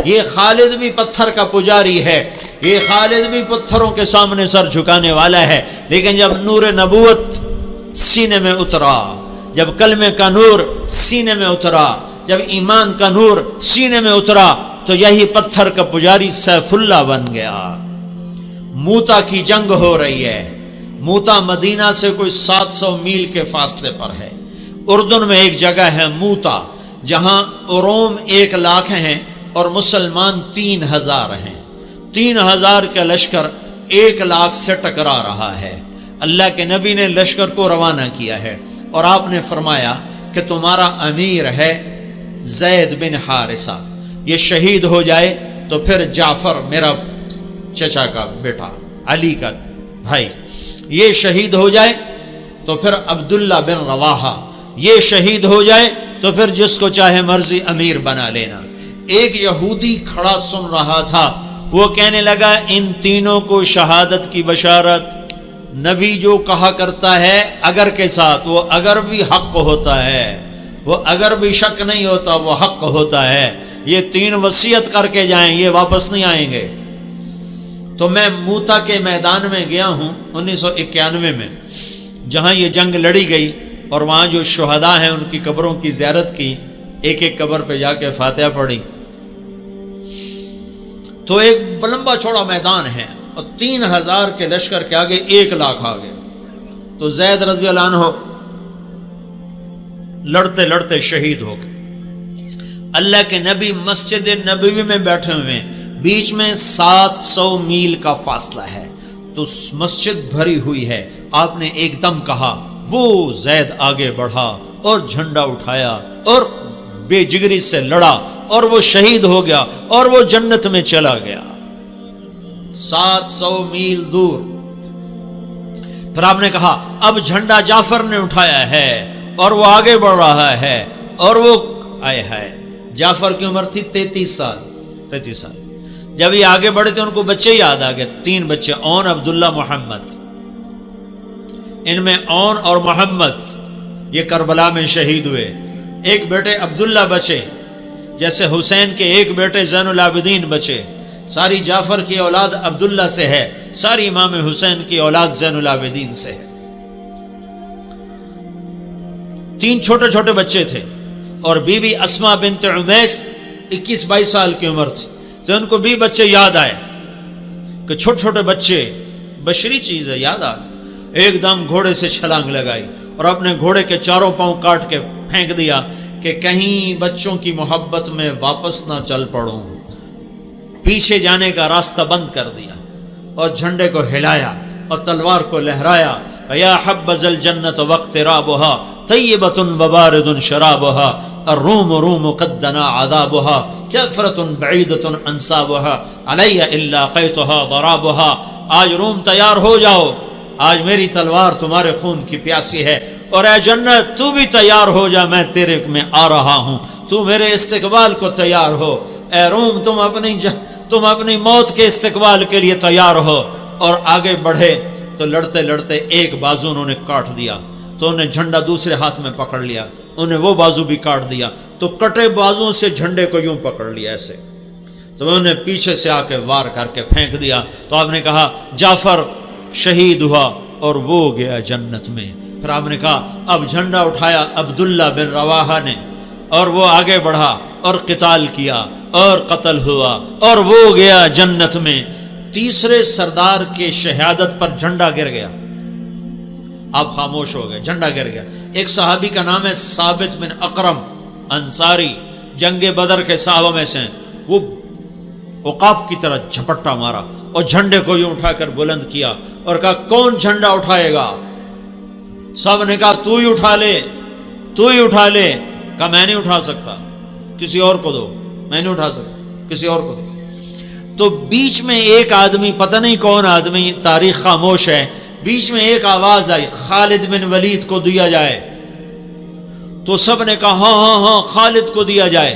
یہ خالد بھی پتھر کا پجاری ہے، یہ خالد بھی پتھروں کے سامنے سر جھکانے والا ہے، لیکن جب نور نبوت سینے میں اترا، جب کلمے کا نور سینے میں اترا، جب ایمان کا نور سینے میں اترا، تو یہی پتھر کا پجاری سیف اللہ بن گیا۔ موتا کی جنگ ہو رہی ہے۔ موتا مدینہ سے کوئی 700 میل کے فاصلے پر ہے۔ اردن میں ایک جگہ ہے موتا، جہاں روم 1 لاکھ ہیں اور مسلمان 3000 ہیں۔ 3000 کا لشکر 1 لاکھ سے ٹکرا رہا ہے۔ اللہ کے نبی نے لشکر کو روانہ کیا ہے اور آپ نے فرمایا کہ تمہارا امیر ہے زید بن حارثہ، یہ شہید ہو جائے تو پھر جعفر میرا چچا کا بیٹا علی کا بھائی یہ شہید ہو جائے تو پھر عبداللہ بن رواحہ یہ شہید ہو جائے تو پھر جس کو چاہے مرضی امیر بنا لینا۔ ایک یہودی کھڑا سن رہا تھا، وہ کہنے لگا ان تینوں کو شہادت کی بشارت۔ نبی جو کہا کرتا ہے اگر کے ساتھ، وہ اگر بھی حق ہوتا ہے، وہ اگر بھی شک نہیں ہوتا، وہ حق ہوتا ہے۔ یہ 3 وصیت کر کے جائیں، یہ واپس نہیں آئیں گے۔ تو میں موتا کے میدان میں گیا ہوں 1991 میں، جہاں یہ جنگ لڑی گئی، اور وہاں جو شہداء ہیں ان کی قبروں کی زیارت کی، ایک ایک قبر پہ جا کے فاتحہ پڑھی۔ تو ایک لمبا چوڑا میدان ہے اور 3000 کے لشکر کے آگے 1 لاکھ آگے۔ تو زید رضی اللہ عنہ لڑتے لڑتے شہید ہو گئے۔ اللہ کے نبی مسجد نبوی میں بیٹھے ہوئے ہیں، بیچ میں 700 میل کا فاصلہ ہے، تو مسجد بھری ہوئی ہے۔ آپ نے ایک دم کہا، وہ زید آگے بڑھا اور جھنڈا اٹھایا اور بے جگری سے لڑا اور وہ شہید ہو گیا اور وہ جنت میں چلا گیا 700 میل دور۔ پھر آپ نے کہا اب جھنڈا جعفر نے اٹھایا ہے اور وہ آگے بڑھ رہا ہے، اور وہ آئے ہے۔ جعفر کی عمر تھی 33 سال۔ جب یہ آگے بڑھے تھے ان کو بچے یاد آ گئے، 3 بچے، اون، عبداللہ، محمد۔ ان میں اون اور محمد یہ کربلا میں شہید ہوئے۔ ایک بیٹے عبداللہ بچے، جیسے حسین کے ایک بیٹے زین العابدین بچے۔ ساری جعفر کی اولاد عبداللہ سے ہے، ساری امام حسین کی اولاد زین العابدین سے ہے۔ 3 چھوٹے چھوٹے بچے تھے، اور بیوی اسما بنت عمیس 21-22 سال کی عمر تھی۔ تو ان کو بھی بچے یاد آئے کہ چھوٹے چھوٹے بچے بشری چیز ہے، یاد آ گئے۔ ایک دم گھوڑے سے چھلانگ لگائی اور اپنے گھوڑے کے 4 پاؤں کاٹ کے پھینک دیا کہ کہیں بچوں کی محبت میں واپس نہ چل پڑوں۔ پیچھے جانے کا راستہ بند کر دیا اور جھنڈے کو ہلایا اور تلوار کو لہرایا۔ یا حبذ الجنت واقترابها طیبۃ وبارد شرابها الروم روم قد دنا عذابها کفرۃ بعیدۃ انصابها علی الا قیتها ضرابها۔ آج روم تیار ہو جاؤ، آج میری تلوار تمہارے خون کی پیاسی ہے، اور اے جنت تو بھی تیار ہو جا، میں تیرے میں آ رہا ہوں، تو میرے استقبال کو تیار ہو۔ اے روم تم اپنی موت کے استقبال کے لیے تیار ہو۔ اور آگے بڑھے تو لڑتے لڑتے ایک بازو انہوں نے کاٹ دیا، تو انہیں جھنڈا دوسرے ہاتھ میں پکڑ لیا، انہیں وہ بازو بھی کاٹ دیا، تو کٹے بازوں سے جھنڈے کو یوں پکڑ لیا ایسے، تو انہوں نے پیچھے سے آ کے وار کر کے پھینک دیا۔ تو آپ نے کہا جعفر شہید ہوا اور وہ گیا جنت میں۔ پھر آپ نے کہا اب جھنڈا اٹھایا عبداللہ بن رواحہ نے، اور وہ آگے بڑھا اور قتال کیا اور قتل ہوا اور وہ گیا جنت میں۔ تیسرے سردار کے شہادت پر جھنڈا گر گیا، آپ خاموش ہو گئے، جھنڈا گر گیا۔ ایک صحابی کا نام ہے ثابت بن اقرم انصاری، جنگ بدر کے صحابہ میں سے، وہ عقاب کی طرح جھپٹا مارا اور جھنڈے کو یوں اٹھا کر بلند کیا اور کہا کون جھنڈا اٹھائے گا؟ سب نے کہا تو ہی اٹھا لے، تو ہی اٹھا لے۔ کہا میں نہیں اٹھا سکتا، کسی اور کو دو، میں نہیں اٹھا سکتا، کسی اور کو دو۔ تو بیچ میں ایک آدمی، پتہ نہیں کون آدمی، تاریخ خاموش ہے، بیچ میں ایک آواز آئی خالد بن ولید کو دیا جائے۔ تو سب نے کہا ہاں ہاں ہاں خالد کو دیا جائے۔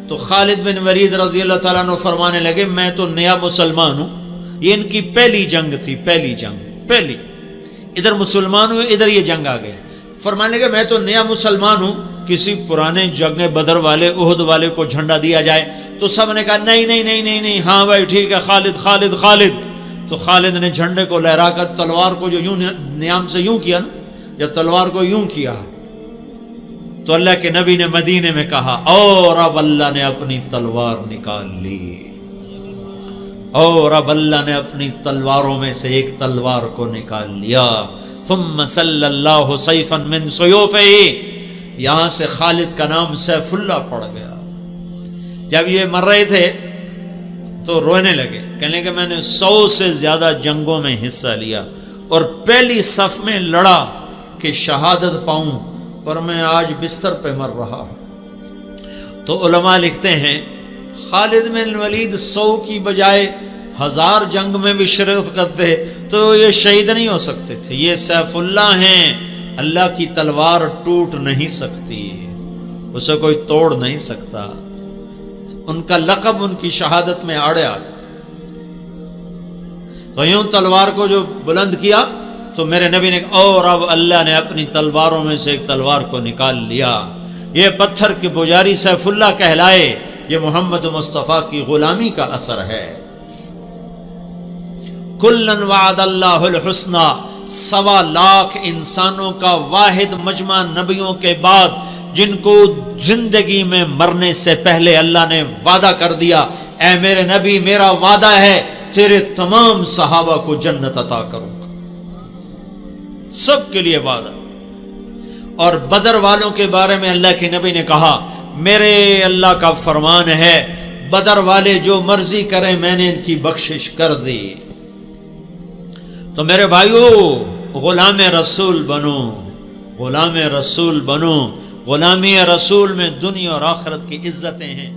تو خالد بن ولید رضی اللہ تعالیٰ عنہ فرمانے لگے میں تو نیا مسلمان ہوں، یہ ان کی پہلی جنگ تھی، پہلی ادھر مسلمان ہوئے، ادھر یہ جنگ آ گئی۔ فرمانے لگے میں تو نیا مسلمان ہوں، کسی پرانے جنگ بدر والے، احد والے کو جھنڈا دیا جائے۔ تو سب نے کہا نہیں نہیں نہیں نہیں نہیں، ہاں بھائی ٹھیک ہے، خالد خالد خالد۔ تو خالد نے جھنڈے کو لہرا کر تلوار کو جو یوں نیام سے یوں کیا نا، جب تلوار کو یوں کیا تو اللہ کے نبی نے مدینے میں کہا اور اب اللہ نے اپنی تلوار نکال لی، اور اب اللہ نے اپنی تلواروں میں سے ایک تلوار کو نکال لیا۔ ثم صلی اللہ سیفا من سیوفہ، یہاں سے خالد کا نام سیف اللہ پڑ گیا۔ جب یہ مر رہے تھے تو رونے لگے، کہنے لگے میں نے 100 سے زیادہ جنگوں میں حصہ لیا اور پہلی صف میں لڑا کہ شہادت پاؤں، پر میں آج بستر پہ مر رہا ہوں۔ تو علماء لکھتے ہیں خالد بن ولید 100 کی بجائے 1000 جنگ میں بھی شرکت کرتے تو یہ شہید نہیں ہو سکتے تھے۔ یہ سیف اللہ ہیں، اللہ کی تلوار ٹوٹ نہیں سکتی، اسے کوئی توڑ نہیں سکتا، ان کا لقب ان کی شہادت میں آڑے آ گیا۔ تو یوں تلوار کو جو بلند کیا تو میرے نبی نے کہا اور اب اللہ نے اپنی تلواروں میں سے ایک تلوار کو نکال لیا۔ یہ پتھر کے پجاری سیف اللہ کہلائے، یہ محمد مصطفیٰ کی غلامی کا اثر ہے۔ کلن وعد اللہ الحسنی، 1.25 لاکھ انسانوں کا واحد مجمع نبیوں کے بعد جن کو زندگی میں مرنے سے پہلے اللہ نے وعدہ کر دیا، اے میرے نبی میرا وعدہ ہے تیرے تمام صحابہ کو جنت عطا کروں گا، سب کے لیے وعدہ۔ اور بدر والوں کے بارے میں اللہ کے نبی نے کہا میرے اللہ کا فرمان ہے بدر والے جو مرضی کریں میں نے ان کی بخشش کر دی۔ تو میرے بھائیو غلام رسول بنو، غلام رسول بنو، غلامی رسول میں دنیا اور آخرت کی عزتیں ہیں۔